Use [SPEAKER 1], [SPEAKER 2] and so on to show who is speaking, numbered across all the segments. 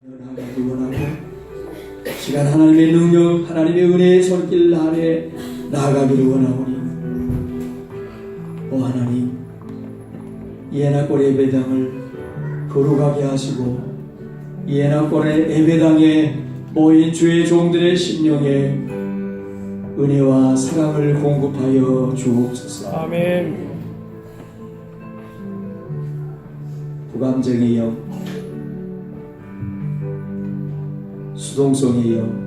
[SPEAKER 1] 나아가기 원하고 시간 하나님의 능력, 하나님의 은혜의 손길 아래 나아가기를 원하오니 오 하나님, 이에나골 예배당을 거룩하게 하시고 이에나골의 예배당에 모인 주의 종들의 심령에 은혜와 사랑을 공급하여 주옵소서.
[SPEAKER 2] 아멘.
[SPEAKER 1] 부감정의 영, 수동성의 영,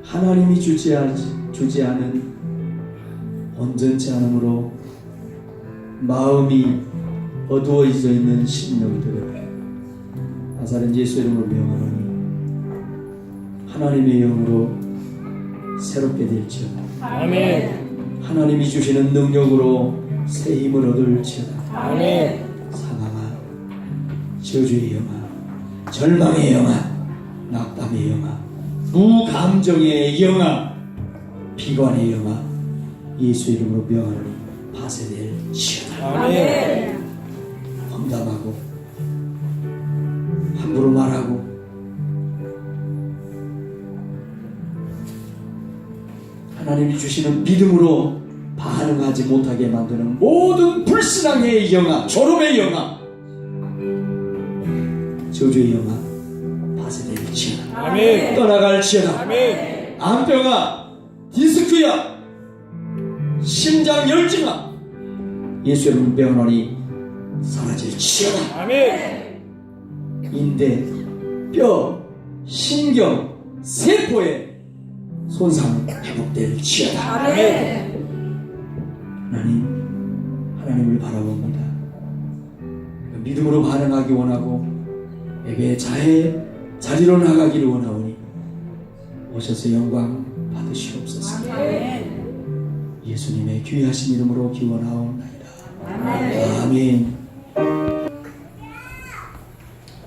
[SPEAKER 1] 하나님이 주지 않은 온전치 않음으로 마음이 어두워져 있는 심령들을 나사렛 예수 이름으로 명하노니 하나님의 영으로 새롭게 될지어다.
[SPEAKER 2] 아멘.
[SPEAKER 1] 하나님이 주시는 능력으로 새 힘을 얻을지어다.
[SPEAKER 2] 아멘.
[SPEAKER 1] 사망아, 저주의 영아, 절망의 영아, 낙담의 영아, 무감정의 영아, 비관의 영아, 예수 이름으로 명하노니 파쇄될지어다.
[SPEAKER 2] 아멘.
[SPEAKER 1] 험담하고 함부로 말하고 하나님이 주시는 믿음으로 반응하지 못하게 만드는 모든 불신앙의 영아, 졸음의 영아, 저주의 영아 파쇄될지어다.
[SPEAKER 2] 아멘.
[SPEAKER 1] 떠나갈지어다.
[SPEAKER 2] 아멘.
[SPEAKER 1] 암병아, 디스크야, 심장 열증아, 예수 이름으로 명하노니 사라질지어다.
[SPEAKER 2] 아멘.
[SPEAKER 1] 인대, 뼈, 신경, 세포의 손상 회복될지어다.
[SPEAKER 2] 아멘.
[SPEAKER 1] 하나님을 바라봅니다. 믿음으로 반응하기 원하고 예배의 자리로 나가기를 원하오니 오셔서 영광 받으시옵소서. 예수님의 귀하신 이름으로 기원하옵나이다. 아멘.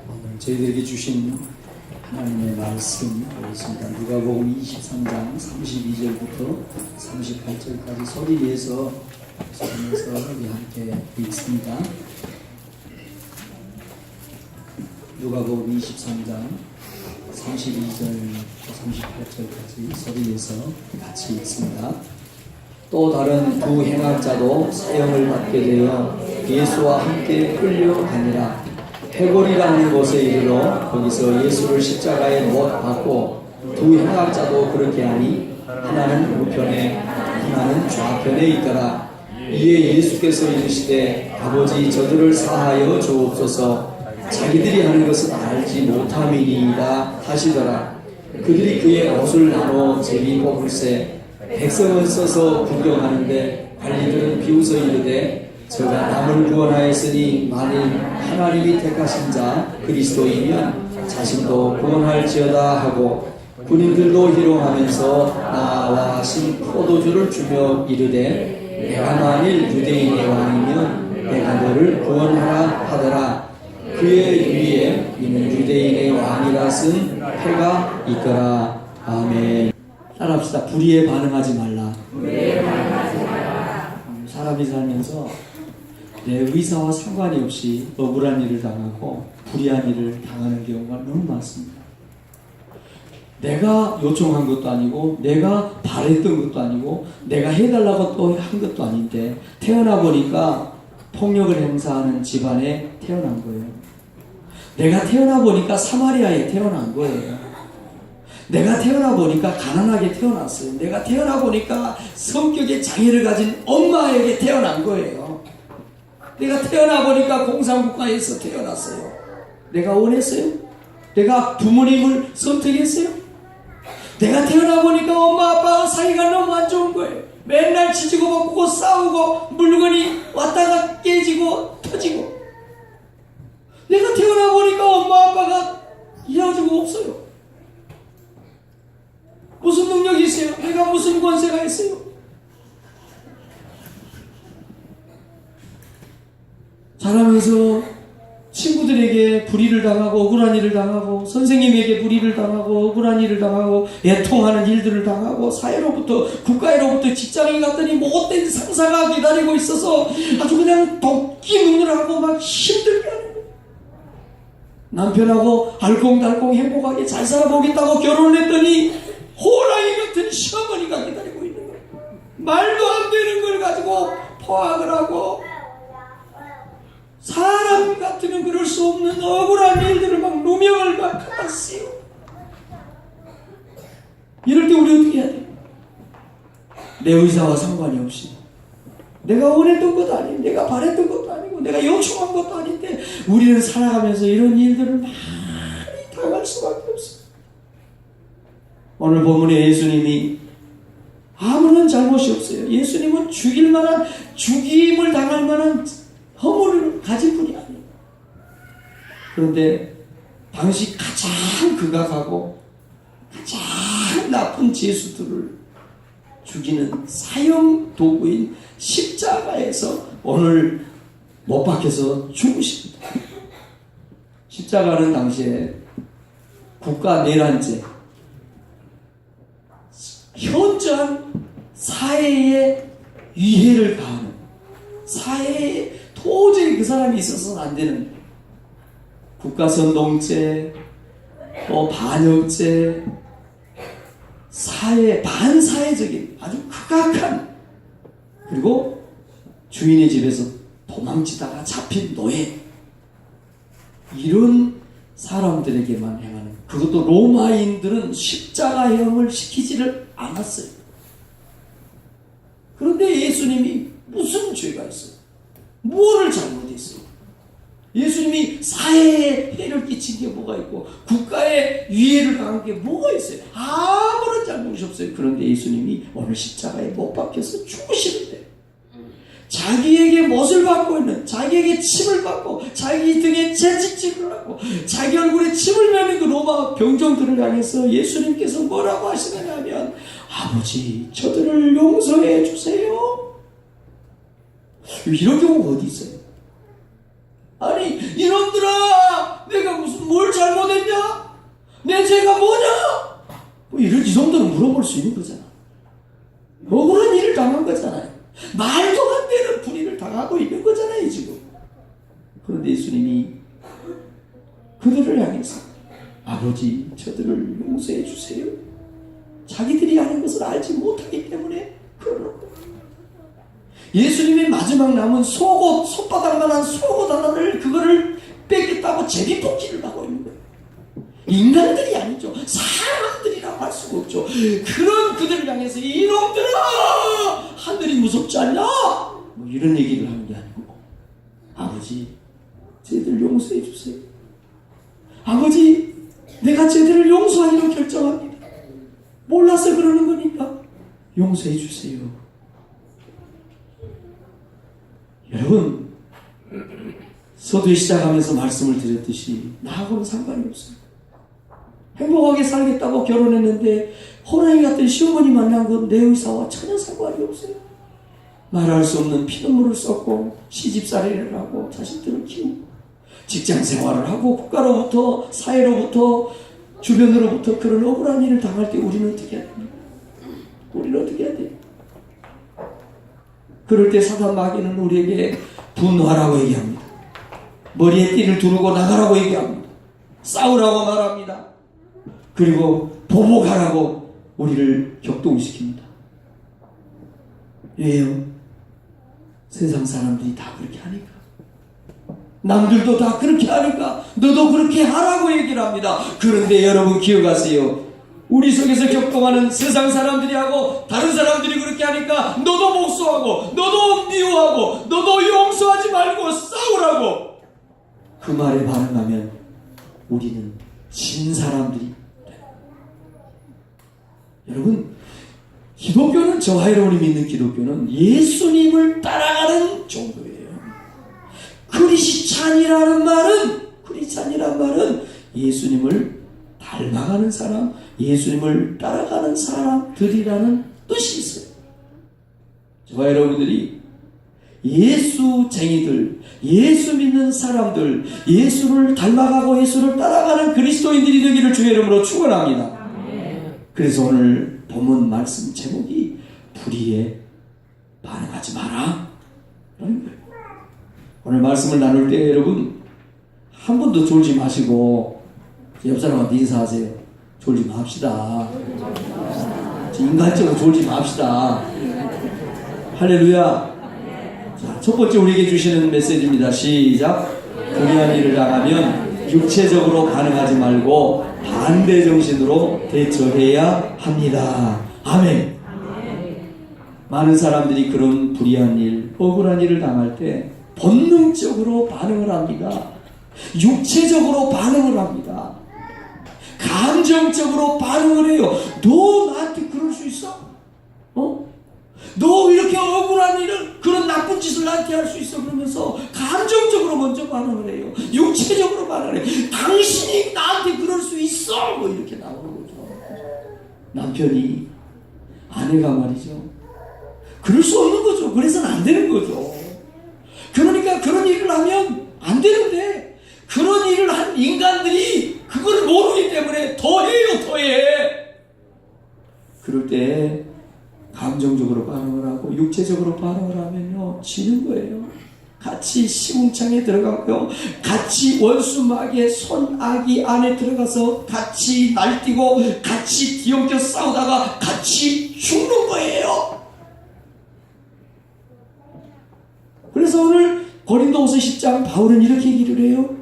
[SPEAKER 1] 오늘 저희들에게 주신 하나님의 말씀 보겠습니다. 누가복음 23장 32절부터 38절까지 소리 내서 우리 함께 읽습니다. 누가복음 23장 32절부터 38절까지 소리 내서 같이 읽습니다. 또 다른 두 행악자도 사형을 받게 되어 예수와 함께 끌려다니라. 해골이라는 곳에 이르러 거기서 예수를 십자가에 못 박고 두 행악자도 그렇게 하니 하나는 우편에 하나는 좌편에 있더라. 이에 예수께서 이르시되 아버지 저들을 사하여 주옵소서. 자기들이 하는 것은 알지 못함이니이다 하시더라. 그들이 그의 옷을 나눠 제비 뽑을세 백성은 서서 구경하는데 관리들은 비웃어 이르되 저가 남을 구원하였으니 만일 하나님이 택하신 자 그리스도이면 자신도 구원할지어다 하고 군인들도 희롱하면서 나와 신 포도주를 주며 이르되 내가 만일 유대인의 왕이면 내가 너를 구원하라 하더라. 그의 위에 이는 유대인의 왕이라 쓴 패가 있더라. 아멘. 따라합시다. 불의에 반응하지 말라. 사람이 살면서 내 의사와 상관이 없이 억울한 일을 당하고 불의한 일을 당하는 경우가 너무 많습니다. 내가 요청한 것도 아니고 내가 바랬던 것도 아니고 내가 해달라고 또 한 것도 아닌데 태어나 보니까 폭력을 행사하는 집안에 태어난 거예요. 내가 태어나 보니까 사마리아에 태어난 거예요. 내가 태어나 보니까 가난하게 태어났어요. 내가 태어나 보니까 성격의 장애를 가진 엄마에게 태어난 거예요. 내가 태어나 보니까 공산국가에서 태어났어요. 내가 원했어요? 내가 부모님을 선택했어요? 내가 태어나 보니까 엄마 아빠가 사이가 너무 안 좋은 거예요. 맨날 지지고 볶고 싸우고 물건이 왔다가 깨지고 터지고. 내가 태어나 보니까 엄마 아빠가 이해가지고 없어요. 무슨 능력이 있어요? 내가 무슨 권세가 있어요? 자라면서 친구들에게 불의를 당하고 억울한 일을 당하고 선생님에게 불의를 당하고 억울한 일을 당하고 애통하는 일들을 당하고 사회로부터 국가로부터 직장에 갔더니 못된 상사가 기다리고 있어서 아주 그냥 도끼 눈을 하고 막 힘들게 하는 거예요. 남편하고 알콩달콩 행복하게 잘 살아보겠다고 결혼을 했더니 호랑이 같은 시어머니가 기다리고 있는 거예요. 말도 안 되는 걸 가지고 포악을 하고 사람 같으면 그럴 수 없는 억울한 일들을 막 누명을 막 갖다 씌워. 이럴 때 우리 어떻게 해야 돼? 내 의사와 상관이 없이 내가 원했던 것도 아니고 내가 바랬던 것도 아니고 내가 요청한 것도 아닌데 우리는 살아가면서 이런 일들을 많이 당할 수밖에 없어요. 오늘 본문에 예수님이 아무런 잘못이 없어요. 예수님은 죽일 만한, 죽임을 당할 만한 허물을 가진 분이 아니에요. 그런데 당시 가장 극악하고 가장 나쁜 죄수들을 죽이는 사형 도구인 십자가에서 오늘 못 박혀서 죽으십니다. 십자가는 당시에 국가 내란죄, 현저한 사회에 위해를 가하는, 사회에 도저히 그 사람이 있어서는 안 되는 국가선동죄, 또 반역죄, 사회, 반사회적인 아주 극악한, 그리고 주인의 집에서 도망치다가 잡힌 노예, 이런 사람들에게만 행하는, 그것도 로마인들은 십자가형을 시키지를 않았어요. 그런데 예수님이 무슨 죄가 있어요? 무엇을 잘못했어요? 예수님이 사회에 해를 끼친 게 뭐가 있고 국가에 위해를 가한 게 뭐가 있어요? 아무런 잘못이 없어요. 그런데 예수님이 오늘 십자가에 못 박혀서 죽으시는데 자기에게 못을 받고 있는, 자기에게 침을 받고 자기 등에 채찍질을 하고 자기 얼굴에 침을 내는 그 로마 병정들을 향해서 예수님께서 뭐라고 하시느냐면 아버지 저들을 용서해 주세요. 이런 경우가 어디 있어요? 아니 이놈들아 내가 무슨 뭘 잘못했냐? 내 죄가 뭐냐? 뭐 이런 이 정도는 물어볼 수 있는 거잖아. 억울한 일을 당한 거잖아요. 말도 안 되는 불의를 당하고 있는 거잖아요 지금. 그런데 예수님이 그들을 향해서 아버지 저들을 용서해 주세요. 자기들이 하는 것을 알지 못하기 때문에 그러는 거예요. 예수님이 마지막 남은 속옷, 손바닥만한 속옷 하나를 그거를 뺏겠다고 제비뽑기를 하고 있는 거예요. 인간들이 아니죠. 사람들이라고 할 수가 없죠. 그런 그들을 향해서 이놈들아 하늘이 무섭지 않냐? 뭐 이런 얘기를 하는 게 아니고 아버지 쟤들 용서해 주세요. 아버지 내가 쟤들을 용서하기로 결정합니다. 몰라서 그러는 거니까 용서해 주세요. 여러분 서두에 시작하면서 말씀을 드렸듯이 나하고는 상관이 없어요. 행복하게 살겠다고 결혼했는데 호랑이 같은 시어머니 만난 건 내 의사와 전혀 상관이 없어요. 말할 수 없는 피눈물을 쏟고 시집살이를 하고 자식들을 키우고 직장 생활을 하고 국가로부터 사회로부터 주변으로부터 그런 억울한 일을 당할 때 우리는 어떻게 해야 됩니까? 우리는 어떻게 해야 돼요? 그럴 때 사단 마귀는 우리에게 분노하라고 얘기합니다. 머리에 띠를 두르고 나가라고 얘기합니다. 싸우라고 말합니다. 그리고 보복하라고 우리를 격동시킵니다. 왜요? 세상 사람들이 다 그렇게 하니까. 남들도 다 그렇게 하니까 너도 그렇게 하라고 얘기를 합니다. 그런데 여러분 기억하세요. 우리 속에서 격동하는 세상 사람들이 하고 다른 사람들이 그렇게 하니까 너도 복수하고 너도 미워하고 너도 용서하지 말고 싸우라고 그 말에 반응하면 우리는 진 사람들이 돼요. 여러분 기독교는, 저와 여러분이 믿는 기독교는 예수님을 따라가는 종교예요. 크리스찬이라는 말은 예수님을 닮아가는 사람, 예수님을 따라가는 사람들이라는 뜻이 있어요. 저와 여러분들이 예수쟁이들, 예수 믿는 사람들, 예수를 닮아가고 예수를 따라가는 그리스도인들이 되기를 주의 이름으로 축원합니다. 그래서 오늘 본문 말씀 제목이 불의에 반응하지 마라 라는 거예요. 오늘 말씀을 나눌 때 여러분 한 번도 졸지 마시고 옆 사람한테 인사하세요. 졸지 맙시다. 인간적으로 졸지 맙시다. 할렐루야. 자, 첫 번째 우리에게 주시는 메시지입니다. 시작. 불의한 일을 당하면 육체적으로 반응하지 말고 반대 정신으로 대처해야 합니다. 아멘. 많은 사람들이 그런 불의한 일, 억울한 일을 당할 때 본능적으로 반응을 합니다. 육체적으로 반응을 합니다. 감정적으로 반응을 해요. 너 나한테 그럴 수 있어? 너 이렇게 억울한 일을, 그런 나쁜 짓을 나한테 할 수 있어? 그러면서 감정적으로 먼저 반응을 해요. 육체적으로 반응을 해요. 당신이 나한테 그럴 수 있어? 뭐 이렇게 나오는 거죠. 남편이, 아내가 말이죠. 그럴 수 없는 거죠. 그래서는 안 되는 거죠. 그러니까 그런 일을 하면 안 되는데, 그런 일을 한 인간들이 그걸 모르기 때문에 더해요, 더해. 그럴 때 감정적으로 반응을 하고 육체적으로 반응을 하면요, 지는 거예요. 같이 시궁창에 들어가고요, 같이 원수마귀의 손아귀 안에 들어가서 같이 날뛰고 같이 뒤엉켜 싸우다가 같이 죽는 거예요. 그래서 오늘 고린도후서 10장 바울은 이렇게 얘기를 해요.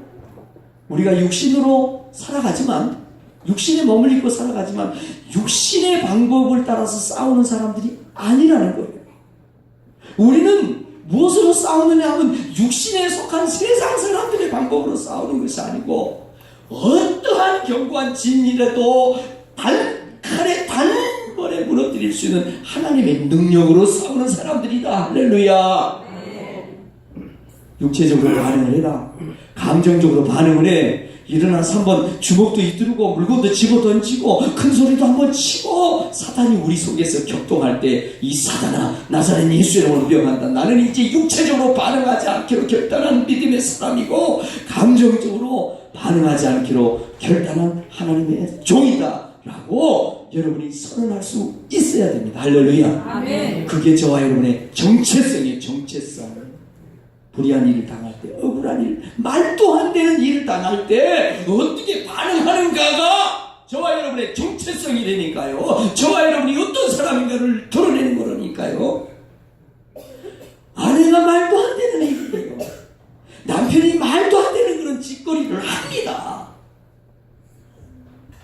[SPEAKER 1] 우리가 육신으로 살아가지만, 육신에 몸을 입고 살아가지만 육신의 방법을 따라서 싸우는 사람들이 아니라는 거예요. 우리는 무엇으로 싸우느냐 하면 육신에 속한 세상 사람들의 방법으로 싸우는 것이 아니고, 어떠한 견고한 진이라도 칼에 단번에 무너뜨릴 수 있는 하나님의 능력으로 싸우는 사람들이다. 할렐루야. 육체적으로 반응을 해라. 감정적으로 반응을 해. 일어나서 한번 주먹도 휘두르고 물건도 집어던지고 큰 소리도 한번 치고, 사단이 우리 속에서 격동할 때 이 사단아, 나사렛 예수의 이름으로 명한다. 나는 이제 육체적으로 반응하지 않기로 결단한 믿음의 사람이고 감정적으로 반응하지 않기로 결단한 하나님의 종이다 라고 여러분이 선언할 수 있어야 됩니다. 할렐루야.
[SPEAKER 2] 아멘.
[SPEAKER 1] 그게 저와 여러분의 정체성이에요. 정체성. 불의한 일을 당할 때, 억울한 일, 말도 안 되는 일을 당할 때 어떻게 반응하는가가 저와 여러분의 정체성이 되니까요. 저와 여러분이 어떤 사람인가를 드러내는 거라니까요. 아내가 말도 안 되는 일을 해요. 남편이 말도 안 되는 그런 짓거리를 합니다.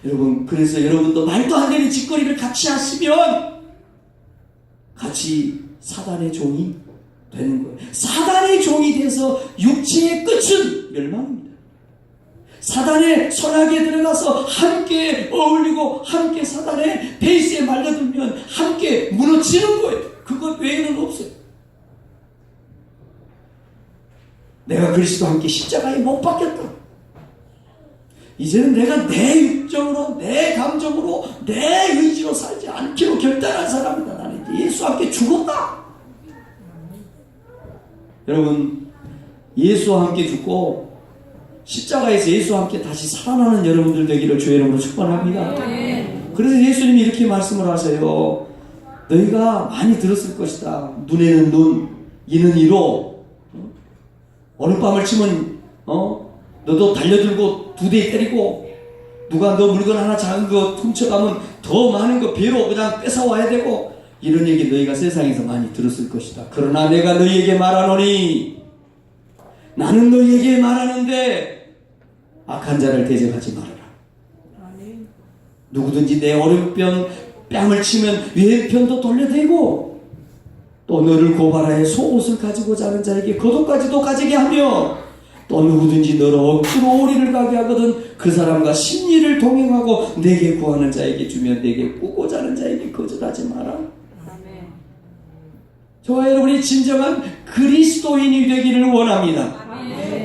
[SPEAKER 1] 여러분, 그래서 여러분도 말도 안 되는 짓거리를 같이 하시면 같이 사단의 종이 되는 거예요. 사단의 종이 돼서 육체의 끝은 멸망입니다. 사단의 선악에 들어가서 함께 어울리고 함께 사단의 베이스에 말려들면 함께 무너지는 거예요. 그것 외에는 없어요. 내가 그리스도와 함께 십자가에 못 박혔다. 이제는 내가 내 육정으로, 내 감정으로, 내 의지로 살지 않기로 결단한 사람이다. 나는 이제 예수와 함께 죽었다. 여러분, 예수와 함께 죽고 십자가에서 예수와 함께 다시 살아나는 여러분들 되기를 주의 이름으로 축원합니다. 그래서 예수님이 이렇게 말씀을 하세요. 너희가 많이 들었을 것이다. 눈에는 눈, 이는 이로. 오른밤을 치면 너도 달려들고 두 대 때리고, 누가 너 물건 하나 작은 거 훔쳐가면 더 많은 거 배로 그냥 뺏어와야 되고, 이런 얘기 너희가 세상에서 많이 들었을 것이다. 그러나 내가 너희에게 말하노니, 나는 너희에게 말하는데 악한 자를 대적하지 말아라. 누구든지 내 오른편 뺨을 치면 왼편도 돌려대고, 또 너를 고발하여 속옷을 가지고 자는 자에게 겉옷까지도 가지게 하며, 또 누구든지 너를 억지로 오리를 가게 하거든 그 사람과 심리를 동행하고 내게 구하는 자에게 주면 내게 꾸고 자는 자에게 거절하지 마라. 저와 여러분이 진정한 그리스도인이 되기를 원합니다.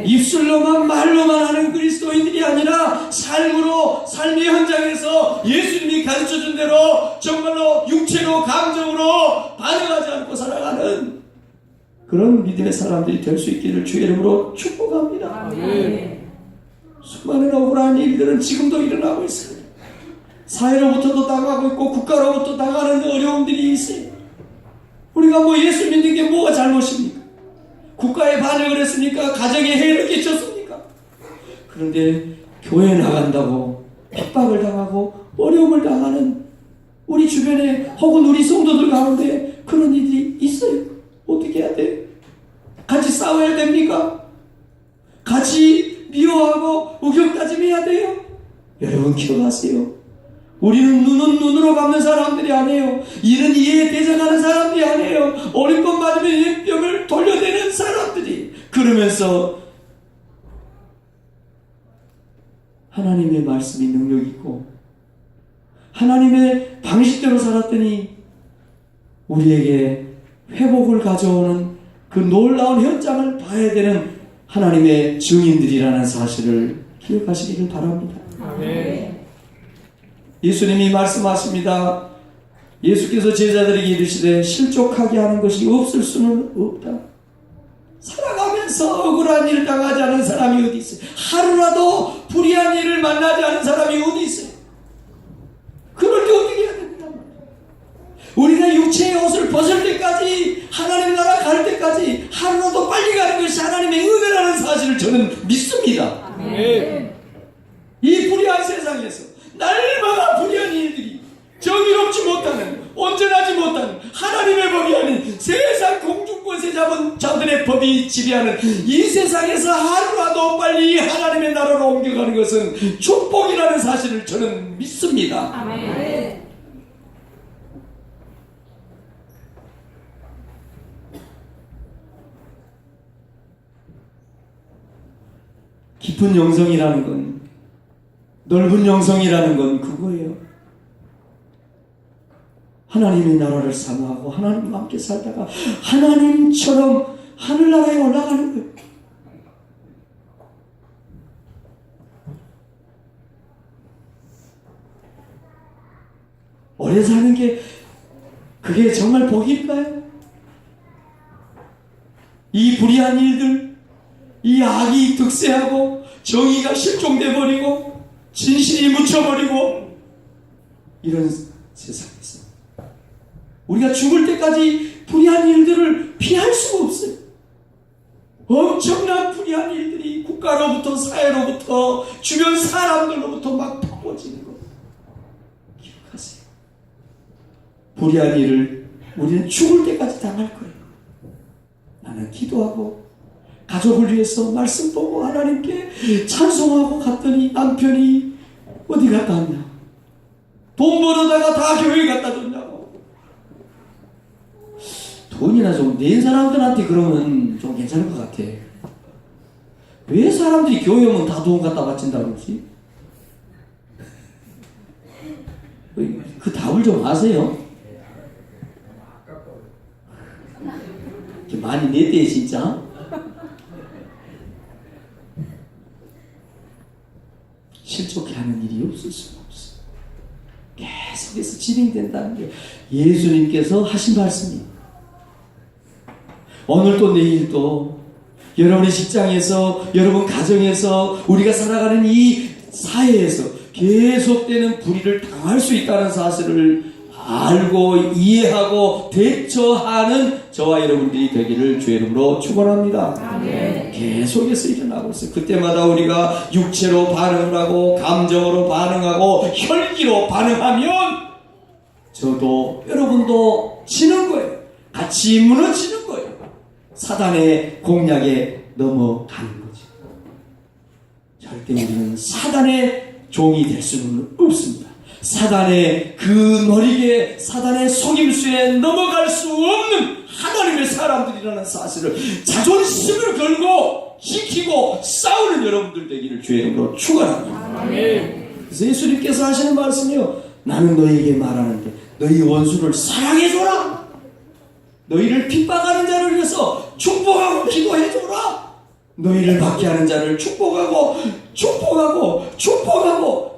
[SPEAKER 1] 입술로만 말로만 하는 그리스도인들이 아니라 삶으로, 삶의 현장에서 예수님이 가르쳐준 대로 정말로 육체로 감정으로 반응하지 않고 살아가는 그런 믿음의 사람들이 될 수 있기를 주의 이름으로 축복합니다. 수많은 억울한 일들은 지금도 일어나고 있습니다. 사회로부터도 당하고 있고 국가로부터 당하는 어려움들이 있어요. 우리가 예수 믿는 게 뭐가 잘못입니까? 국가에 반역을 했습니까? 가정에 해를 끼쳤습니까? 그런데 교회 나간다고 핍박을 당하고 어려움을 당하는 우리 주변에 혹은 우리 성도들 가운데 그런 일이 있어요. 어떻게 해야 돼요? 같이 싸워야 됩니까? 같이 미워하고 우격다짐해야 돼요? 여러분 기억하세요. 우리는 눈은 눈으로 갚는 사람들이 아니에요. 이는 이에 대적하는 사람들이 아니에요. 어린 것 맞으면 이 뼈를 돌려대는 사람들이. 그러면서 하나님의 말씀이 능력 있고 하나님의 방식대로 살았더니 우리에게 회복을 가져오는 그 놀라운 현장을 봐야 되는 하나님의 증인들이라는 사실을 기억하시기를 바랍니다.
[SPEAKER 2] 아멘.
[SPEAKER 1] 예수님이 말씀하십니다. 예수께서 제자들에게 이르시되 실족하게 하는 것이 없을 수는 없다. 살아가면서 억울한 일을 당하지 않은 사람이 어디 있어요? 하루라도 불의한 일을 만나지 않은 사람이 어디 있어요? 그럴 때 어떻게 해야 됩니까? 우리가 육체의 옷을 벗을 때까지, 하나님 나라 갈 때까지 하루라도 빨리 가는 것이 하나님의 은혜라는 사실을 저는 믿습니다.
[SPEAKER 2] 아멘.
[SPEAKER 1] 이 불의한 세상에서 날마다 불의한 일들이, 정의롭지 못하는, 온전하지 못하는 하나님의 법이 아닌 세상 공중권세 잡은 자들의 법이 지배하는 이 세상에서 하루라도 빨리 하나님의 나라로 옮겨가는 것은 축복이라는 사실을 저는 믿습니다.
[SPEAKER 2] 아멘.
[SPEAKER 1] 깊은 영성이라는 건, 넓은 영성이라는 건 그거예요. 하나님의 나라를 사모하고 하나님과 함께 살다가 하나님처럼 하늘나라에 올라가는 거예요. 오래 사는 게 그게 정말 복일까요? 이 불의한 일들, 이 악이 득세하고 정의가 실종돼버리고 진실이 묻혀버리고 이런 세상에서 우리가 죽을 때까지 불의한 일들을 피할 수가 없어요. 엄청난 불의한 일들이 국가로부터 사회로부터 주변 사람들로부터 막 퍼부어지는 거 기억하세요. 불의한 일을 우리는 죽을 때까지 당할 거예요. 나는 기도하고 가족을 위해서 말씀 보고 하나님께 찬송하고 갔더니 남편이 어디 갔다 왔냐? 돈 벌어다가 다 교회 갖다 줬냐고. 돈이나 좀 낸 사람들한테 그러면 좀 괜찮을 것 같아. 왜 사람들이 교회 오면 다 돈 갖다 바친다고 그러지? 그 답을 좀 아세요? 많이 냈대 진짜. 실족해 하는 일이 없을 수가 없어. 계속해서 진행된다는 게 예수님께서 하신 말씀이에요. 오늘도 내일도 여러분의 직장에서, 여러분 가정에서, 우리가 살아가는 이 사회에서 계속되는 불의를 당할 수 있다는 사실을 알고 이해하고 대처하는 저와 여러분들이 되기를 주의 이름으로 축원합니다.
[SPEAKER 2] 아멘.
[SPEAKER 1] 계속해서 일어나고 있어요. 그때마다 우리가 육체로 반응을 하고 감정으로 반응하고 혈기로 반응하면 저도 여러분도 지는 거예요. 같이 무너지는 거예요. 사단의 공략에 넘어가는 거죠. 절대 우리는 사단의 종이 될 수는 없습니다. 사단의 그 노리개, 사단의 속임수에 넘어갈 수 없는 하나님의 사람들이라는 사실을 자존심을 걸고 지키고 싸우는 여러분들 되기를 주의 이름으로 축원합니다.
[SPEAKER 2] 아멘.
[SPEAKER 1] 그래서 예수님께서 하시는 말씀이요, 나는 너희에게 말하는데 너희 원수를 사랑해줘라. 너희를 핍박하는 자를 위해서 축복하고 기도해줘라. 너희를 받게 하는 자를 축복하고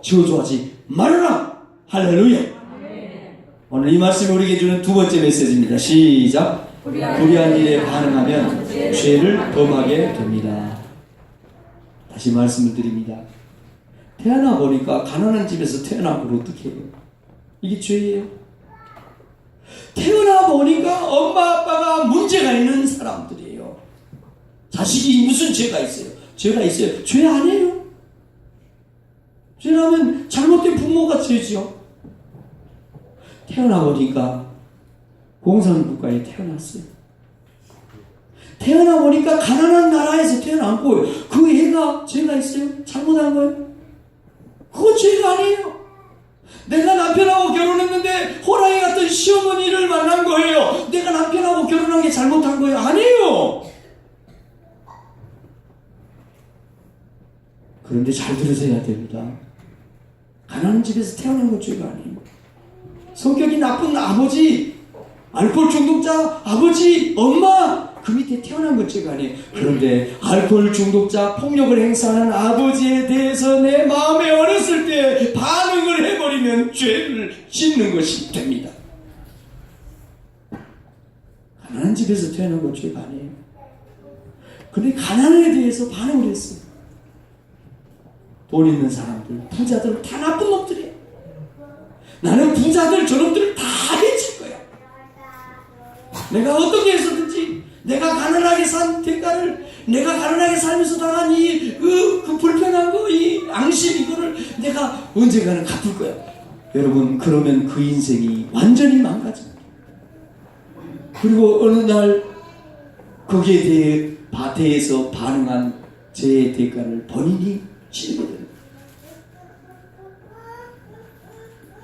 [SPEAKER 1] 저주하지 말아라. 할렐루야. 오늘 이 말씀이 우리에게 주는 두 번째 메시지입니다. 시작. 불의한 일에 반응하면 죄를 범하게 됩니다. 다시 말씀을 드립니다. 태어나 보니까 가난한 집에서 태어나면 어떻게 해요? 이게 죄예요. 태어나 보니까 엄마 아빠가 문제가 있는 사람들이에요. 자식이 무슨 죄가 있어요? 죄가 있어요? 죄 아니에요. 죄라면 잘못된 부모가 죄죠. 태어나보니까 공산국가에 태어났어요. 태어나보니까 가난한 나라에서 태어났고 그 애가 죄가 있어요? 잘못한 거예요? 그건 죄가 아니에요. 내가 남편하고 결혼했는데 호랑이 같은 시어머니를 만난 거예요. 내가 남편하고 결혼한 게 잘못한 거예요? 아니에요. 그런데 잘 들으셔야 됩니다. 가난한 집에서 태어난 건 죄가 아니에요. 성격이 나쁜 아버지, 알코올 중독자 아버지, 엄마 그 밑에 태어난 건 죄가 아니에요. 그런데 알코올 중독자, 폭력을 행사하는 아버지에 대해서 내 마음에 어렸을 때 반응을 해버리면 죄를 짓는 것이 됩니다. 가난한 집에서 태어난 건 죄가 아니에요. 그런데 가난에 대해서 반응을 했어요. 돈 있는 사람들, 부자들 다 나쁜 놈들이에요. 나는 부자들 저놈들을 다 해칠 거야. 내가 어떻게 해서든지 내가 가난하게 산 대가를, 내가 가난하게 살면서 당한 그 불편한 거, 이 앙심, 이거를 내가 언젠가는 갚을 거야. 여러분, 그러면 그 인생이 완전히 망가집니다. 그리고 어느 날 거기에 대해 대해서 반응한 죄의 대가를 본인이 치르게 됩니다.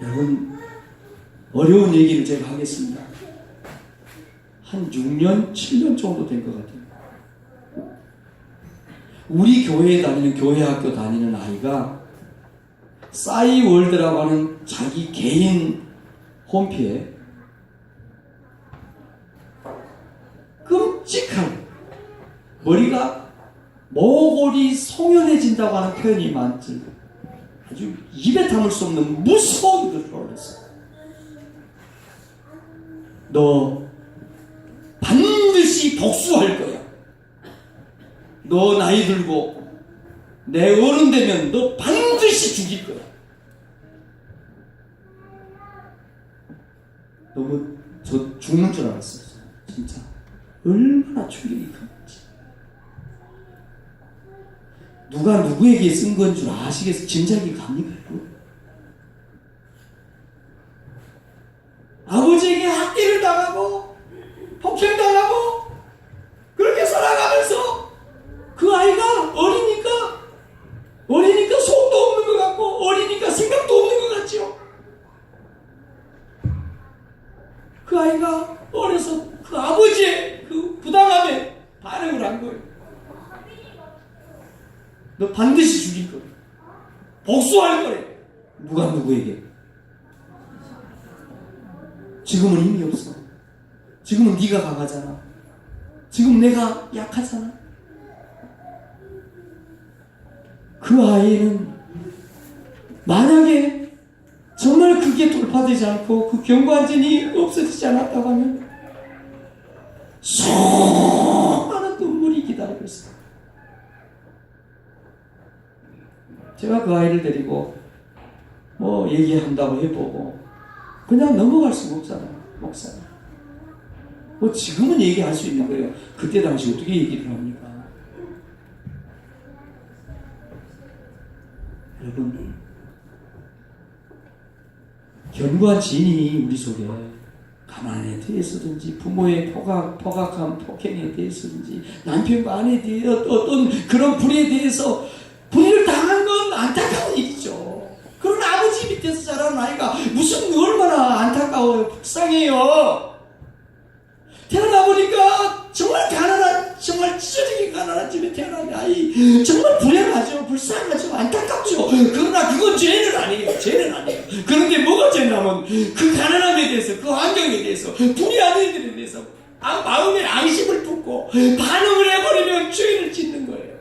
[SPEAKER 1] 여러분, 어려운 얘기를 제가 하겠습니다. 한 6년, 7년 정도 된 것 같아요. 우리 교회에 다니는, 교회 학교 다니는 아이가 싸이월드라고 하는 자기 개인 홈피에 끔찍한, 머리가 모골이 송연해진다고 하는 표현이 많지, 아주 입에 담을 수 없는 무서운 것을 올렸어요. 너 반드시 복수할 거야. 너 나이 들고 내 어른 되면 너 반드시 죽일 거야. 너무 저 죽는 줄 알았어요. 진짜 얼마나 충격이 큰지. 누가 누구에게 쓴 건 줄 아시겠어요? 짐작이 갑니까? 아버지에게 학대를 당하고 폭행당하고 그렇게 살아가면서 그 아이가 어리니까 속도 없는 것 같고 어리니까 생각도 없는 것 같죠. 그 아이가 어려서 그 아버지의 그 부당함에 반응을 한 거예요. 너 반드시 죽일 거야. 복수할 거래. 누가 누구에게? 지금은 힘이 없어. 지금은 네가 강하잖아. 지금 내가 약하잖아. 그 아이는 만약에 정말 그게 돌파되지 않고 그 경관진이 없어지지 않았다고 하면 수많은 눈물이 기다리고 있어요. 제가 그 아이를 데리고 뭐 얘기한다고 해보고 그냥 넘어갈 수가 없잖아요. 목사님. 뭐 지금은 얘기할 수 있는 거예요. 그때 당시 어떻게 얘기를 합니까? 여러분, 견고한 진이 우리 속에 가난에 대해서든지 부모의 포각한 폭행에 대해서든지 남편과 아내에 대해 어떤 그런 불의에 대해서 불의를 당한 건 안타까운 일이죠. 그런 아버지 밑에서 자란 아이가 무슨 얼마나 안타까워요. 불쌍해요. 태어나보니까 정말 가난한, 정말 찢어지게 가난한 집에 태어난 아이, 정말 불행하죠. 불쌍하죠. 안타깝죠. 그러나 그건 죄는 아니에요. 죄는 아니에요. 그런데 뭐가 죄냐면 그 가난함에 대해서, 그 환경에 대해서, 불의한 일들에 대해서 마음에 앙심을 품고 반응을 해버리면 죄를 짓는 거예요.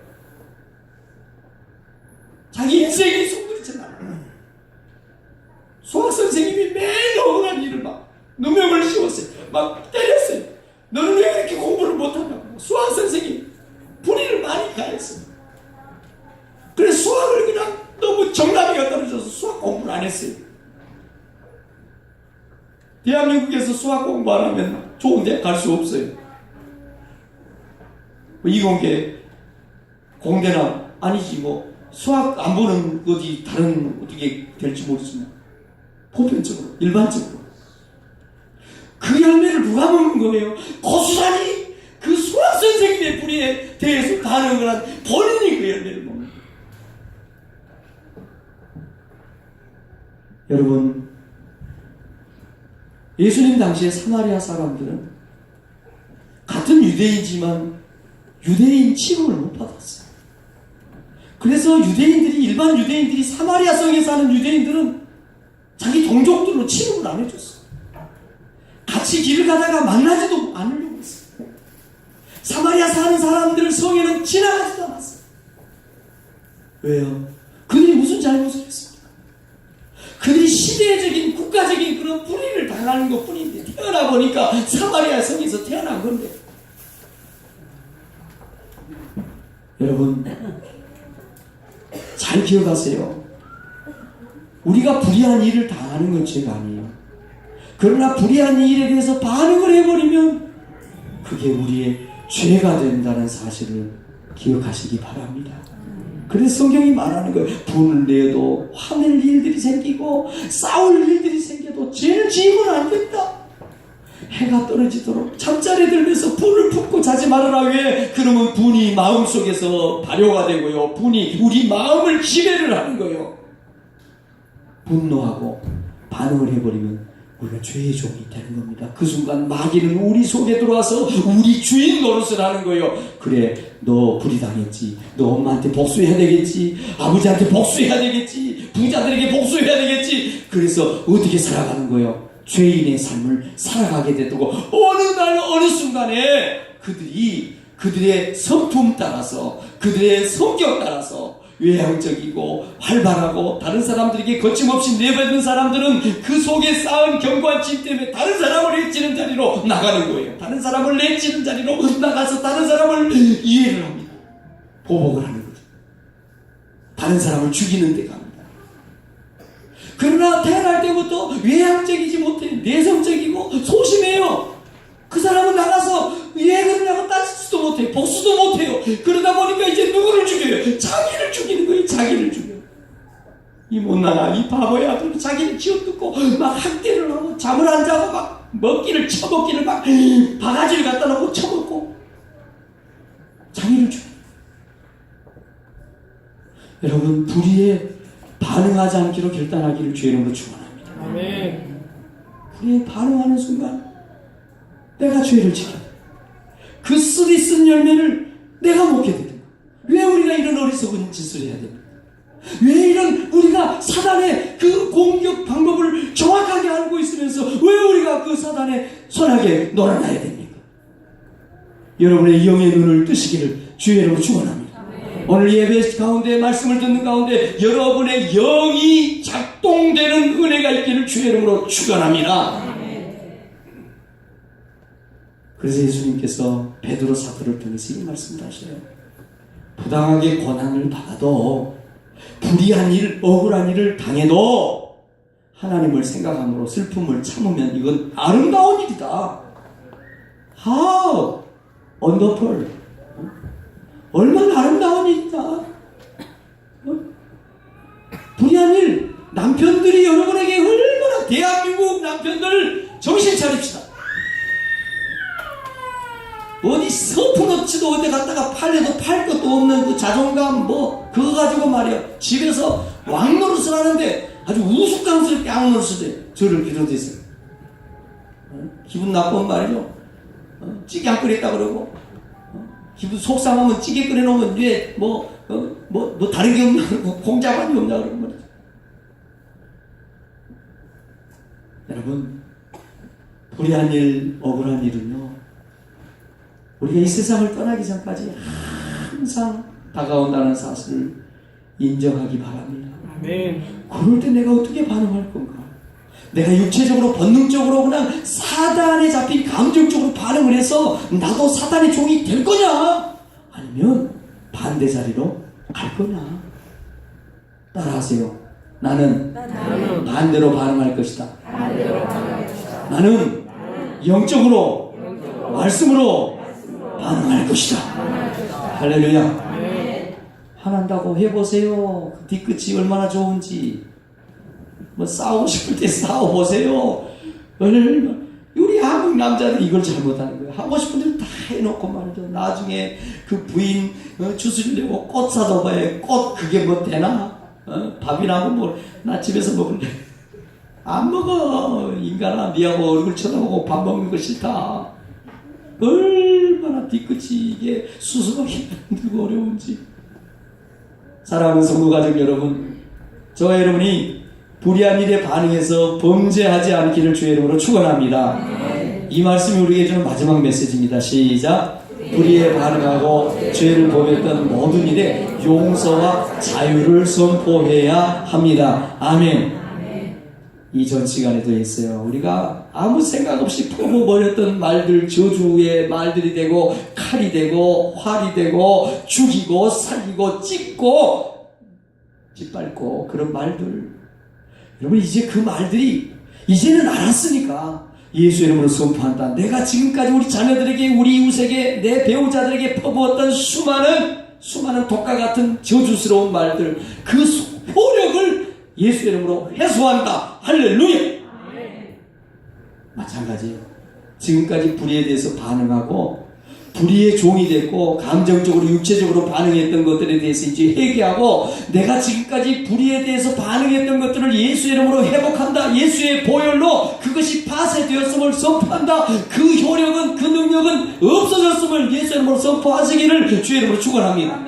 [SPEAKER 1] 자기 인생이 송두리쳤나. 수학 선생님이 매일 억울한 일을 막 누명을 씌웠어요. 막 때렸어요. 너는 왜 그렇게 공부를 못하냐고. 수학 선생님 불의를 많이 가했어요. 그래서 수학을 그냥 너무 정답이가 떨어져서 수학 공부를 안 했어요. 대한민국에서 수학 공부 안 하면 좋은 데 갈 수 없어요. 이공계 공대나 아니지 뭐
[SPEAKER 3] 수학 안 보는 어디 다른 어떻게 될지 모르지만 보편적으로 일반적으로 그 열매를 누가 먹는 거예요? 고스란히 그 수학 선생님의 뿌리에 대해서 반응을 한 본인이 그 열매를 먹는 거예요. 여러분, 예수님 당시에 사마리아 사람들은 같은 유대인이지만 유대인 취급을 못 받았어요. 그래서 유대인들이, 일반 유대인들이 사마리아 성에 사는 유대인들은 자기 동족들로 취급을 안 해줬어요. 같이 길을 가다가 만나지도 않으려고 했어요. 사마리아 사는 사람들 성에는 지나가지도 않았어요. 왜요? 그들이 무슨 잘못을 했습니까? 그들이 시대적인 국가적인 그런 뿌리를 달라는 것 뿐인데, 태어나 보니까 사마리아 성에서 태어난 건데. 여러분, 잘 기억하세요. 우리가 불의한 일을 당하는 건 죄가 아니에요. 그러나 불의한 일에 대해서 반응을 해버리면 그게 우리의 죄가 된다는 사실을 기억하시기 바랍니다. 그래서 성경이 말하는 거예요. 분을 내도 화낼 일들이 생기고 싸울 일들이 생겨도 죄를 지으면 안 된다. 해가 떨어지도록 잠자리 들면서 분을 품고 자지 말아라. 왜? 그러면 분이 마음속에서 발효가 되고요, 분이 우리 마음을 지배를 하는 거예요. 분노하고 반응을 해버리면 우리가 죄의 종이 되는 겁니다. 그 순간 마귀는 우리 속에 들어와서 우리 주인 노릇을 하는 거예요. 그래, 너 불의당했지, 너 엄마한테 복수해야 되겠지, 아버지한테 복수해야 되겠지, 부자들에게 복수해야 되겠지. 그래서 어떻게 살아가는 거예요? 죄인의 삶을 살아가게 되고, 어느 날 어느 순간에 그들의 성품 따라서, 그들의 성격 따라서 외향적이고 활발하고 다른 사람들에게 거침없이 내뱉는 사람들은 그 속에 쌓은 견고한 짐 때문에 다른 사람을 해치는 자리로 나가는 거예요. 다른 사람을 내치는 자리로 나가서 다른 사람을 이해를 합니다. 보복을 하는 거죠. 다른 사람을 죽이는 데 갑니다. 그러나 태어날 때부터 외향적이지 못해 내성적이고 소심해요. 그 사람은 나가서 왜 그러냐고 따지지도 못해요. 복수도 못해요. 그러다 보니까 이제 누구를 죽여요? 자기를 죽이는 거예요. 자기를 죽여요. 이 못나가, 이 바보야. 그리고 자기를 쥐어뜯고 막 학대를 하고 잠을 안 자고 막 처먹기를 막 바가지를 갖다 놓고 처먹고 자기를 죽여요. 여러분, 불의에 반응하지 않기로 결단하기를 주의 이름으로 축원합니다.
[SPEAKER 2] 아멘.
[SPEAKER 3] 불의에 반응하는 순간 내가 죄를 지켜 그 쓰리 쓴 열매를 내가 먹게 됩니다. 왜 우리가 이런 어리석은 짓을 해야 됩니까? 왜 이런 우리가 사단의 그 공격 방법을 정확하게 알고 있으면서 왜 우리가 그 사단의 선악에 놀아나야 됩니까? 여러분의 영의 눈을 뜨시기를 주의 이름으로 축원합니다. 오늘 예배 가운데 말씀을 듣는 가운데 여러분의 영이 작동되는 은혜가 있기를 주의 이름으로 축원합니다. 그래서 예수님께서 베드로 사도를 통해서 이 말씀을 하셔요. 부당하게 고난을 받아도, 불의한 일, 억울한 일을 당해도 하나님을 생각함으로 슬픔을 참으면 이건 아름다운 일이다. How wonderful. 얼마나 아름다운 일이다. 불의한 일, 남편들이 여러분에게 얼마나, 대한민국 남편들 정신 차립시다. 어디 서프너치도 어디 갔다가 팔려도 팔 것도 없는 그 자존감 그거 가지고 말이야 집에서 왕노릇을 하는데 아주 우스꽝스럽게 악노릇을 해. 저를 비롯해서 기분 나쁜 말이죠. 찌개 안 끓였다 그러고, 기분 속상하면 찌개 끓여놓으면 왜 다른 게 없나 그러고, 공자반이 없나 그러고 말이죠. 여러분, 불의한 일, 억울한 일은요, 우리가 이 세상을 떠나기 전까지 항상 다가온다는 사실을 인정하기 바랍니다.
[SPEAKER 2] 아멘.
[SPEAKER 3] 그럴 때 내가 어떻게 반응할 건가? 내가 육체적으로 본능적으로 그냥 사단에 잡힌 감정적으로 반응을 해서 나도 사단의 종이 될 거냐? 아니면 반대 자리로 갈 거냐? 따라하세요. 나는 반대로 반응할 것이다. 나는 영적으로 말씀으로 반응할 것이다. 할렐루야. 화난다고 해보세요. 그 뒤끝이 얼마나 좋은지. 뭐 싸우고 싶을 때 싸워보세요. 얼마 우리 한국 남자들이 이걸 잘못하는 거예요. 하고 싶은 대로 다 해놓고 말이죠. 나중에 그 부인 주술려고 꽃 사다 봐요. 꽃 그게 뭐 되나? 밥이나 나 집에서 먹을래. 안 먹어. 인간아, 니하고 얼굴 쳐다보고 밥 먹는 거 싫다. 얼마나 뒤끝이 이게 수습하기 힘들고 어려운지. 사랑하는 성도 가족 여러분, 저와 여러분이 불의한 일에 반응해서 범죄하지 않기를 주의 이름으로 축원합니다. 이 말씀이 우리에게 주는 마지막 메시지입니다. 시작. 불의에 반응하고 죄를 범했던 모든 일에 용서와 자유를 선포해야 합니다. 아멘. 이전 시간에도 했어요. 우리가 아무 생각 없이 퍼부어버렸던 말들, 저주의 말들이 되고 칼이 되고 활이 되고 죽이고 살리고 찢고 짓밟고 그런 말들, 여러분 이제 그 말들이 이제는 알았으니까 예수 이름으로 선포한다. 내가 지금까지 우리 자녀들에게, 우리 이웃에게, 내 배우자들에게 퍼부었던 수많은 독과 같은 저주스러운 말들, 그 효력을 예수 이름으로 해소한다. 할렐루야. 마찬가지예요. 지금까지 불의에 대해서 반응하고 불의의 종이 됐고 감정적으로 육체적으로 반응했던 것들에 대해서 이제 회개하고, 내가 지금까지 불의에 대해서 반응했던 것들을 예수 이름으로 회복한다. 예수의 보혈로 그것이 파쇄되었음을 선포한다. 그 효력은, 그 능력은 없어졌음을 예수 이름으로 선포하시기를 주의 이름으로 축원합니다.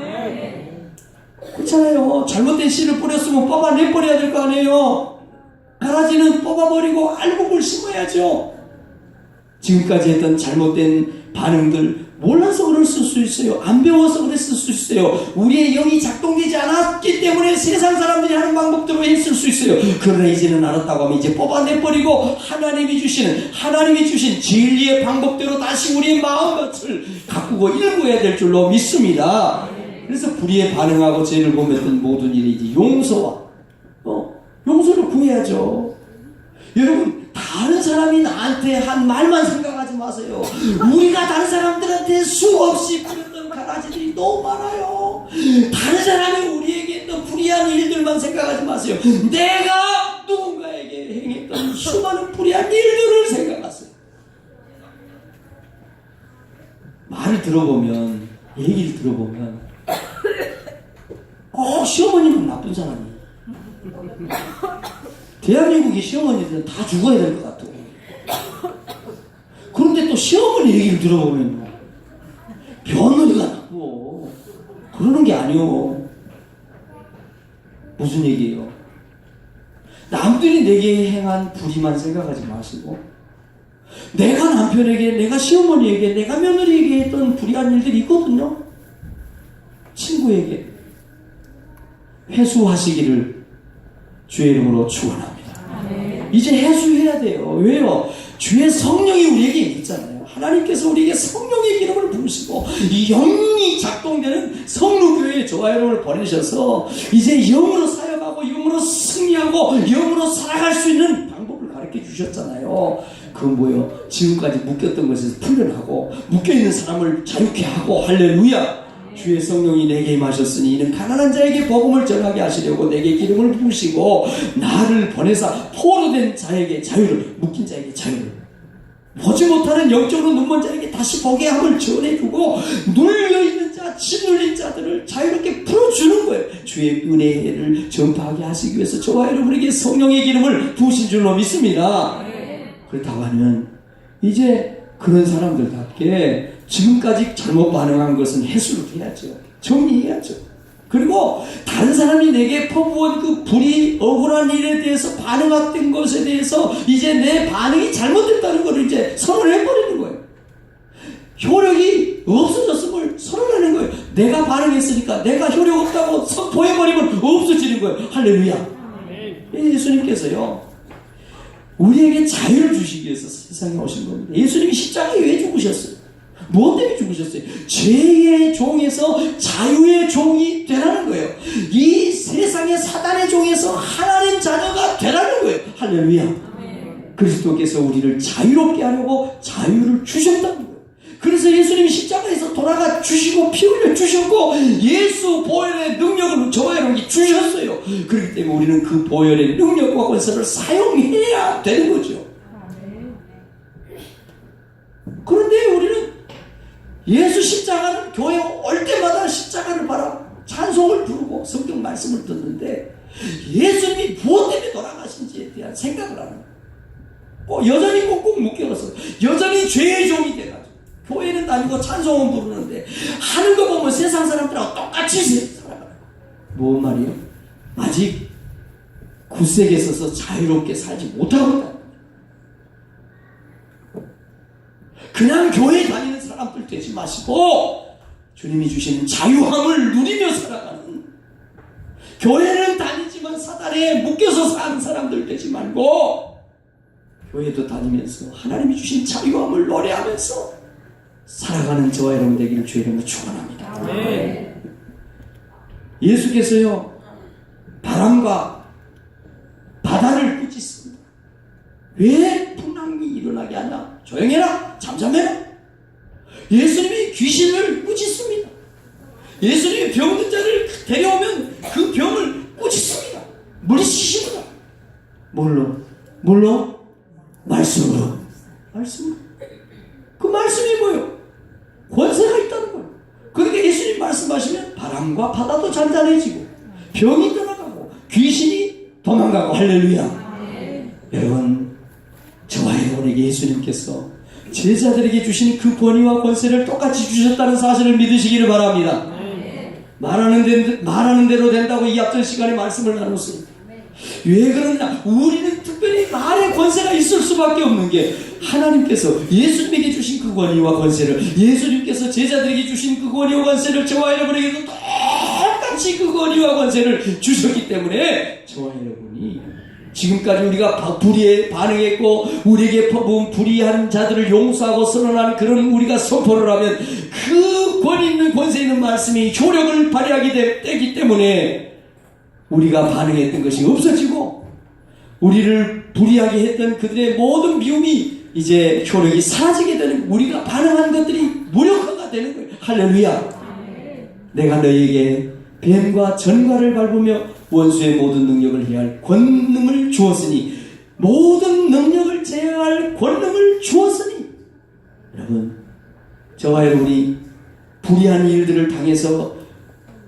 [SPEAKER 3] 그렇잖아요. 잘못된 씨를 뿌렸으면 뽑아내버려야 될 거 아니에요. 가라지는 뽑아버리고 알곡을 심어야죠. 지금까지 했던 잘못된 반응들, 몰라서 그랬을 수 있어요. 안 배워서 그랬을 수 있어요. 우리의 영이 작동되지 않았기 때문에 세상 사람들이 하는 방법대로 했을 수 있어요. 그러나 이제는 알았다고 하면 이제 뽑아내버리고 하나님이 주신 진리의 방법대로 다시 우리의 마음밭을 가꾸고 일구어야 될 줄로 믿습니다. 그래서 불의에 반응하고 죄를 범했던 모든 일이 이제 용서를 구해야죠. 여러분, 다른 사람이 나한테 한 말만 생각하지 마세요. 우리가 다른 사람들한테 수없이 부렸던 가라지들이 너무 많아요. 다른 사람이 우리에게 했던 불의한 일들만 생각하지 마세요. 내가 누군가에게 행했던 수많은 불의한 일들을 생각하세요. 말을 들어보면, 얘기를 들어보면 시어머니는 나쁜 사람이에요. 대한민국의 시어머니들은 다 죽어야 될 것 같아요. 그런데 또 시어머니 얘기를 들어보면 며느리가 나쁘고 그러는 게 아니요. 무슨 얘기예요? 남들이 내게 행한 불의만 생각하지 마시고, 내가 남편에게, 내가 시어머니에게, 내가 며느리에게 했던 불의한 일들이 있거든요. 친구에게 회수하시기를 주의 이름으로 축원합니다. 이제 회수해야 돼요. 왜요? 주의 성령이 우리에게 있잖아요. 하나님께서 우리에게 성령의 기름을 부으시고 이 영이 작동되는 성루교회에 저와 여러분을 보내셔서 이제 영으로 사역하고 영으로 승리하고 영으로 살아갈 수 있는 방법을 가르쳐 주셨잖아요. 그건 뭐예요? 지금까지 묶였던 것에서 풀려나고 묶여있는 사람을 자유케 하고, 할렐루야. 주의 성령이 내게 임하셨으니 이는 가난한 자에게 복음을 전하게 하시려고 내게 기름을 부으시고 나를 보내사 포로된 자에게 자유를, 묶인 자에게 자유를, 보지 못하는 영적으로 눈먼 자에게 다시 보게 함을 전해주고, 눌려있는 자, 짓눌린 자들을 자유롭게 풀어주는 거예요. 주의 은혜를 전파하게 하시기 위해서 저와 여러분에게 성령의 기름을 부으신 줄로 믿습니다. 그렇다고 하면 이제 그런 사람들답게 지금까지 잘못 반응한 것은 해소를 해야죠. 정리해야죠. 그리고 다른 사람이 내게 퍼부은 그 불이 억울한 일에 대해서 반응했던 것에 대해서 이제 내 반응이 잘못됐다는 것을 이제 선언해버리는 거예요. 효력이 없어졌음을 선언하는 거예요. 내가 반응했으니까 내가 효력 없다고 선포해버리면 없어지는 거예요. 할렐루야. 예수님께서요, 우리에게 자유를 주시기 위해서 세상에 오신 겁니다. 예수님이 십자가에 왜 죽으셨어요? 무엇 때문에 죽으셨어요? 죄의 종에서 자유의 종이 되라는 거예요. 이 세상의 사단의 종에서 하나님 자녀가 되라는 거예요. 할렐루야. 그리스도께서 우리를 자유롭게 하려고 자유를 주셨다는 거예요. 그래서 예수님이 십자가에서 돌아가 주시고 피 흘려 주셨고 예수 보혈의 능력을 저와 여러분께 주셨어요. 그렇기 때문에 우리는 그 보혈의 능력과 권세를 사용해야 되는 거죠. 그런데 우리는 예수 십자가는 교회 올 때마다 십자가를 바라 찬송을 부르고 성경 말씀을 듣는데 예수님이 무엇 때문에 돌아가신지에 대한 생각을 안 해요. 여전히 꾹꾹 묶여서 여전히 죄의 종이 돼가지고 교회는 다니고 찬송은 부르는데 하는 거 보면 세상 사람들하고 똑같이 살아가요. 뭐 말이요? 아직 굳세게 서서 자유롭게 살지 못하고 있다. 그냥 교회 다니는 사람들 되지 마시고 주님이 주시는 자유함을 누리며 살아가는, 교회는 다니지만 사단에 묶여서 사는 사람들 되지 말고 교회도 다니면서 하나님이 주신 자유함을 노래하면서 살아가는 저와 여러분 되기를 주의 이름으로 축원합니다.
[SPEAKER 2] 네.
[SPEAKER 3] 예수께서요 바람과 바다를 꾸짖습니다. 왜 풍랑이 일어나게 하냐? 조용해라, 잠잠해라. 예수님이 귀신을 꾸짖습니다. 예수님이 병든 자를 데려오면 그 병을 꾸짖습니다. 물리치십니다. 뭘로? 말씀으로. 그 말씀이 뭐예요? 권세가 있다는 거예요. 그러니까 예수님 말씀하시면 바람과 바다도 잔잔해지고 병이 떠나가고 귀신이 도망가고. 할렐루야. 여러분, 저와 여러분에게 예수님께서 제자들에게 주신 그 권위와 권세를 똑같이 주셨다는 사실을 믿으시기를 바랍니다. 말하는 대로 된다고 이 앞전 시간에 말씀을 나눴습니다. 왜 그러냐? 우리는 특별히 말의 권세가 있을 수밖에 없는 게 하나님께서 예수님에게 주신 그 권위와 권세를, 예수님께서 제자들에게 주신 그 권위와 권세를 저와 여러분에게도 똑같이 그 권위와 권세를 주셨기 때문에 저와 여러분이 지금까지 우리가 불의에 반응했고 우리에게 퍼부은 불의한 자들을 용서하고 선언하는 그런 우리가 선포를 하면 그 권위 있는 권세 있는 말씀이 효력을 발휘하게 되기 때문에 우리가 반응했던 것이 없어지고 우리를 불의하게 했던 그들의 모든 미움이 이제 효력이 사라지게 되는, 우리가 반응한 것들이 무력화가 되는 거예요. 할렐루야. 내가 너희에게 뱀과 전갈을 밟으며 원수의 모든 능력을 해할 권능을 주었으니, 모든 능력을 제어할 권능을 주었으니. 여러분, 저와 여러분이 불의한 일들을 당해서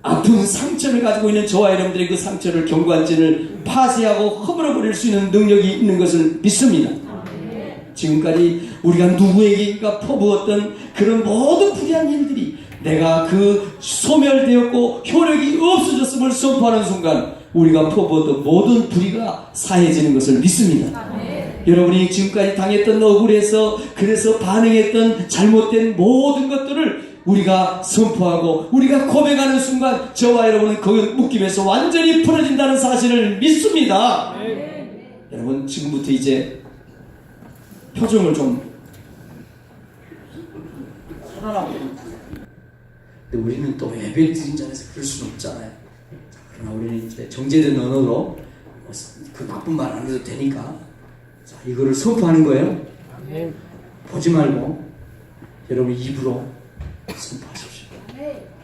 [SPEAKER 3] 아픈 상처를 가지고 있는 저와 여러분들의 그 상처를, 경관진을 파쇄하고 허물어버릴 수 있는 능력이 있는 것을 믿습니다. 지금까지 우리가 누구에게인가 퍼부었던 그런 모든 불의한 일들이 내가 그 소멸되었고 효력이 없어졌음을 선포하는 순간 우리가 퍼부었던 모든 불의가 사해지는 것을 믿습니다. 여러분이 지금까지 당했던 억울해서 그래서 반응했던 잘못된 모든 것들을 우리가 선포하고 우리가 고백하는 순간 저와 여러분은 그 묶임에서 완전히 풀어진다는 사실을 믿습니다. 여러분, 지금부터 이제 표정을 좀 편안하게. 근데 우리는 또 예배를 드린 자리에서 그럴 수는 없잖아요. 그러나 우리는 이제 정제된 언어로 그 나쁜 말 안 해도 되니까 자, 이거를 선포하는 거예요. 보지 말고 여러분 입으로 선포하십시오.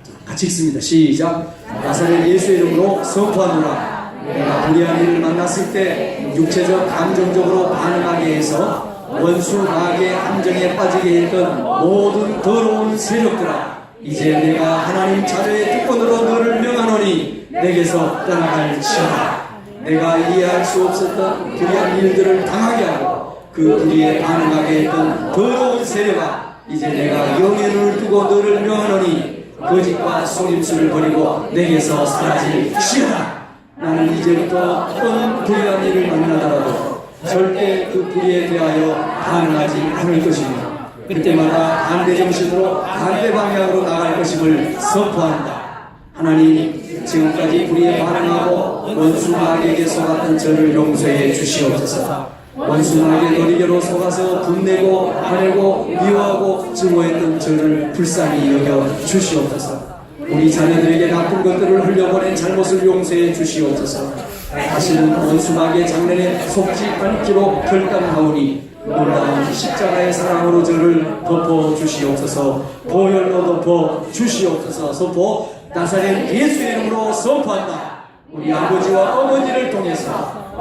[SPEAKER 3] 자, 같이 읽습니다. 시작. 나사렛 예수의 이름으로 선포하노라. 내가 불의한 일을 만났을 때 육체적 감정적으로 반응하게 해서 원수 마귀의 함정에 빠지게 했던 모든 더러운 세력들아, 이제 내가 하나님 자녀의 특권으로 너를 명하노니 내게서 떠나갈지어다. 내가 이해할 수 없었던 불의한 일들을 당하게 하고 그 불의에 반응하게 했던 더러운 세력아, 이제 내가 영의 눈을 뜨고 너를 명하노니 거짓과 속임수를 버리고 내게서 사라질지어다. 나는 이제부터 어떤 불의한 일을 만나더라도 절대 그 불의에 대하여 반응하지 않을 것이며 그때마다 반대 정신으로 반대 방향으로 나갈 것임을 선포한다. 하나님, 지금까지 불의에 반응하고 원수 마귀에게 속았던 저를 용서해 주시옵소서. 원수 마귀의 노리개로 속아서 분내고 화내고 미워하고 증오했던 저를 불쌍히 여겨 주시옵소서. 우리 자녀들에게 나쁜 것들을 흘려보낸 잘못을 용서해 주시옵소서.
[SPEAKER 1] 다시는 원수마귀의 장난에 속지 않기로 결단하오니 놀라운 십자가의 사랑으로 저를 덮어 주시옵소서. 보혈로 덮어 주시옵소서. 선포 나사렛 예수의 이름으로 선포한다. 우리 아버지와 어머니를 통해서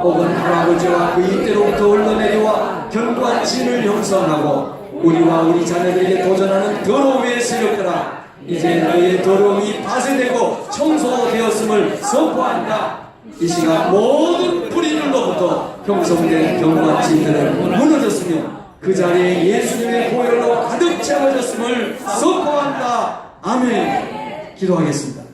[SPEAKER 1] 혹은 할아버지와 그 이때로부터 흘러내려와 견고한 진을 형성하고 우리와 우리 자녀들에게 도전하는 더러움의 세력들아, 이제 너희의 더러움이 파쇄되고 청소되었음을 선포한다. 이 시간 모든 불의들로부터 형성된 견고한 진들은 무너졌으며 그 자리에 예수님의 보혈로 가득 채워졌음을 선포한다. 아멘. 기도하겠습니다.